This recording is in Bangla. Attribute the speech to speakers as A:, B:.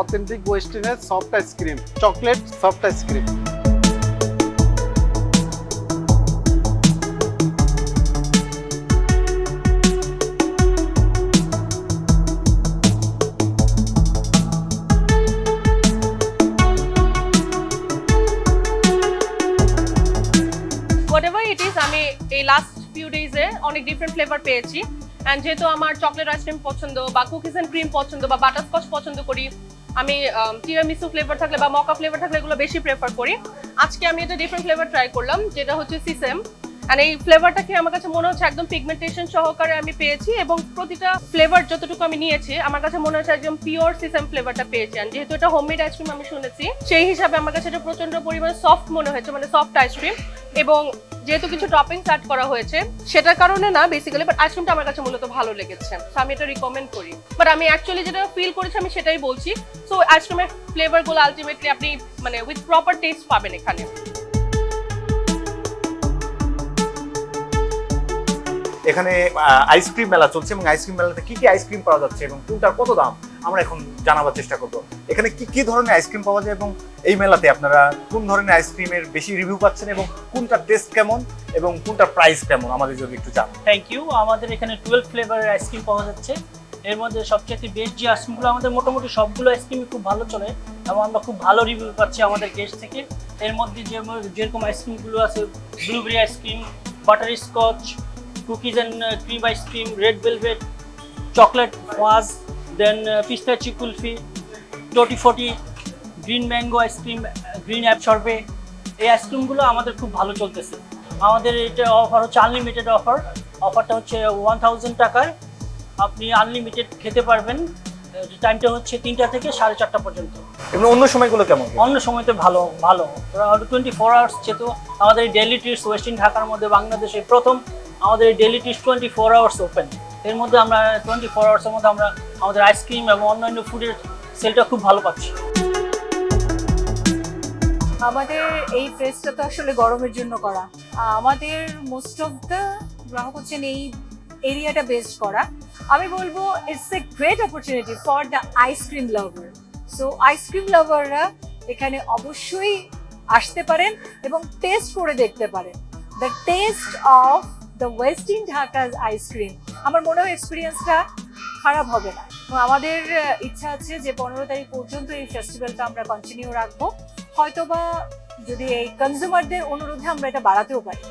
A: অথেন্টিক ওয়েস্টার্নের soft ice cream, chocolate soft ice cream.
B: Whatever it is, আমি এই লাস্ট ফিউ ডেজে অনেক ডিফারেন্ট ফ্লেভার পেয়েছি। অ্যান্ড যেহেতু আমার চকলেট আইসক্রিম পছন্দ বা কুকিজ অ্যান্ড ক্রিম পছন্দ বা বাটারস্কচ পছন্দ করি, আমি টিরামিসু ফ্লেভার থাকলে বা মকা ফ্লেভার থাকলে এগুলো বেশি প্রেফার করি। আজকে আমি এটা ডিফারেন্ট ফ্লেভার ট্রাই করলাম, যেটা হচ্ছে সিসেম। অ্যান্ড এই ফ্লেভারটা খেয়ে আমার কাছে মনে হচ্ছে একদম পিগমেন্টেশন সহকারে আমি পেয়েছি, এবং প্রতিটা ফ্লেভার যতটুকু আমি নিয়েছি আমার কাছে মনে হচ্ছে একদম পিওর সিসেম ফ্লেভারটা পেয়েছি। অ্যান্ড যেহেতু এটা হোমমেড আইসক্রিম আমি শুনেছি, সেই হিসাবে আমার কাছে এটা প্রচন্ড পরিমাণে সফট মনে হয়েছে, মানে সফট আইসক্রিম। এবং যেহেতু কিছু টপিংস অ্যাড করা হয়েছে সেটার কারণে না বেসিক্যালি, বাট আইসক্রিমটা আমার কাছে মূলত ভালো লেগেছে, সো আমি এটা রিকমেন্ড করি। বাট আমি অ্যাকচুয়ালি যেটা ফিল করেছি আমি সেটাই বলছি। সো আইসক্রিমের ফ্লেভারগুলো আলটিমেটলি আপনি মানে উইথ প্রপার টেস্ট পাবেন এখানে।
C: এখানে আইসক্রিম মেলা চলছে এবং আইসক্রিম মেলাতে কি কি আইসক্রিম পাওয়া যাচ্ছে এবং কোনটার কত দাম আমরা এখন জানাবার চেষ্টা করব। এখানে কি কি ধরনের আইসক্রিম পাওয়া যায় এবং এই মেলাতে আপনারা কোন ধরনের আইসক্রিমের বেশি রিভিউ পাচ্ছেন এবং কোনটার টেস্ট কেমন এবং কোনটার প্রাইস কেমন আমাদের যদি একটু জানান।
D: Thank you. আমাদের এখানে 12 ফ্লেভারের আইসক্রিম পাওয়া যাচ্ছে। এর মধ্যে সবচেয়ে বেস্ট যে আইসক্রিমগুলো, আমাদের মোটামুটি সবগুলো আইসক্রিমই খুব ভালো চলে এবং আমরা খুব ভালো রিভিউ পাচ্ছি আমাদের গেস্ট থেকে। এর মধ্যে যেরকম আইসক্রিমগুলো আছে, blueberry ice cream, butterscotch, cookies and cream ice cream, red velvet, chocolate fudge, then pistachio kulfi, tutti frutti, green mango ice cream, green apple sorbet, এই আইসক্রিমগুলো আমাদের খুব ভালো চলতেছে। আমাদের এটা অফার হচ্ছে আনলিমিটেড অফার। অফারটা হচ্ছে 1000 টাকার, আপনি আনলিমিটেড খেতে পারবেন। টাইমটা হচ্ছে 3টা থেকে 4:30 পর্যন্ত।
C: এবং অন্য সময়গুলো কেমন?
D: অন্য সময়তে ভালো 24 আওয়ার্স, যেহেতু আমাদের ডেইলি ট্রিটস ওয়েস্টার্ন ঢাকার মধ্যে বাংলাদেশে প্রথম আমাদের ডেইলি ট্রিটস 24 আওয়ার্স ওপেন। এর মধ্যে আমরা 24 আওয়ার্সের মধ্যে আমরা আমাদের আইসক্রিম এবং অন্যান্য ফুডের সেলটা খুব ভালো পাচ্ছি।
E: আমাদের এই ফেস্টটা তো আসলে গরমের জন্য করা। আমাদের মোস্ট অফ দ্য গ্রাহক হচ্ছেন এই এরিয়াটা বেস্ট করা। আমি বলবো it's a great opportunity for the ice cream lover. So ice cream লাভাররা এখানে অবশ্যই আসতে পারেন এবং টেস্ট করে দেখতে পারেন the taste of the western Dhaka's ice cream. আমার মনে হয় এক্সপিরিয়েন্সটা খারাপ হবে না। আমাদের ইচ্ছা আছে যে 15 তারিখ পর্যন্ত এই ফেস্টিভ্যালটা আমরা কন্টিনিউ রাখবো। হয়তোবা যদি এই কনজিউমারদের অনুরোধে আমরা এটা বাড়াতেও পারি।